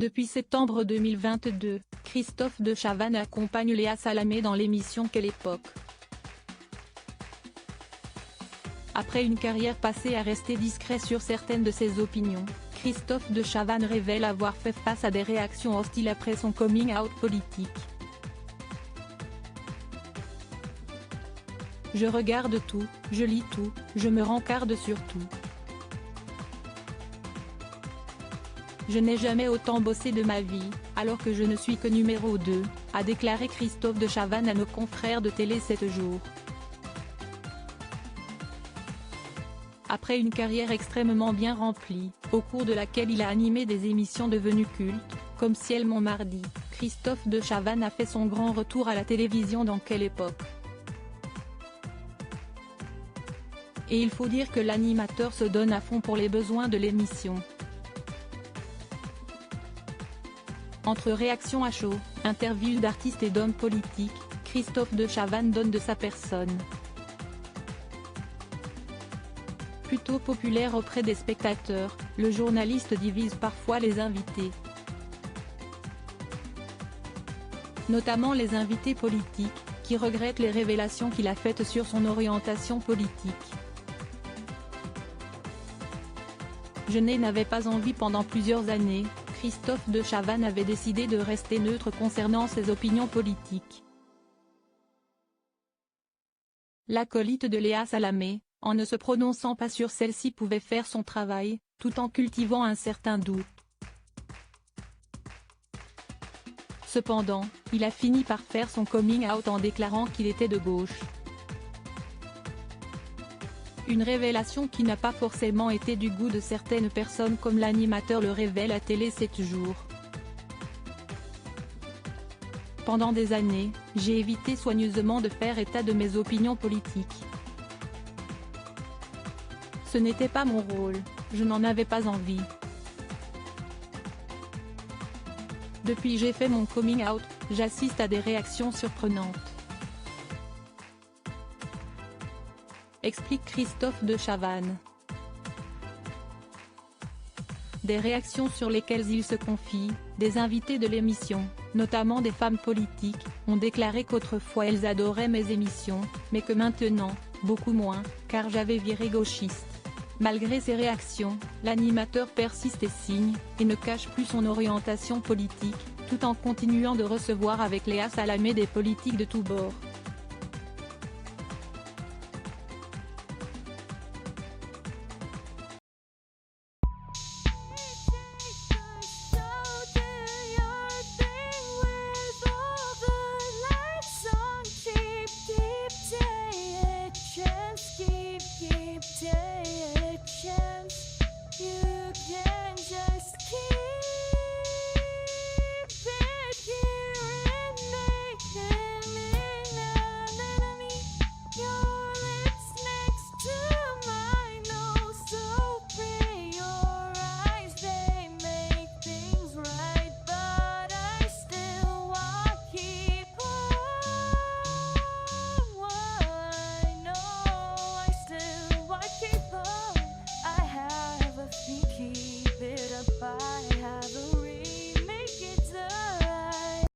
Depuis septembre 2022, Christophe de Chavannes accompagne Léa Salamé dans l'émission Quelle époque. Après une carrière passée à rester discret sur certaines de ses opinions, Christophe de Chavannes révèle avoir fait face à des réactions hostiles après son coming out politique. Je regarde tout, je lis tout, je me rencarde sur tout. Je n'ai jamais autant bossé de ma vie, alors que je ne suis que numéro 2, a déclaré Christophe de Chavannes à nos confrères de télé 7 jours. Après une carrière extrêmement bien remplie, au cours de laquelle il a animé des émissions devenues cultes, comme Ciel mon mardi, Christophe de Chavannes a fait son grand retour à la télévision dans Quelle époque. Et il faut dire que l'animateur se donne à fond pour les besoins de l'émission. Entre réactions à chaud, interviews d'artistes et d'hommes politiques, Christophe de Chavannes donne de sa personne. Plutôt populaire auprès des spectateurs, le journaliste divise parfois les invités. Notamment les invités politiques, qui regrettent les révélations qu'il a faites sur son orientation politique. Je n'avais pas envie pendant plusieurs années. Christophe de Chavannes avait décidé de rester neutre concernant ses opinions politiques. L'acolyte de Léa Salamé, en ne se prononçant pas sur celle-ci, pouvait faire son travail, tout en cultivant un certain doute. Cependant, il a fini par faire son coming out en déclarant qu'il était de gauche. Une révélation qui n'a pas forcément été du goût de certaines personnes, comme l'animateur le révèle à Télé 7 jours. Pendant des années, j'ai évité soigneusement de faire état de mes opinions politiques. Ce n'était pas mon rôle, je n'en avais pas envie. Depuis j'ai fait mon coming out, j'assiste à des réactions surprenantes. Explique Christophe de Chavannes. Des réactions sur lesquelles il se confie, des invités de l'émission, notamment des femmes politiques, ont déclaré qu'autrefois elles adoraient mes émissions, mais que maintenant, beaucoup moins, car j'avais viré gauchiste. Malgré ces réactions, l'animateur persiste et signe, et ne cache plus son orientation politique, tout en continuant de recevoir avec Léa Salamé des politiques de tous bords.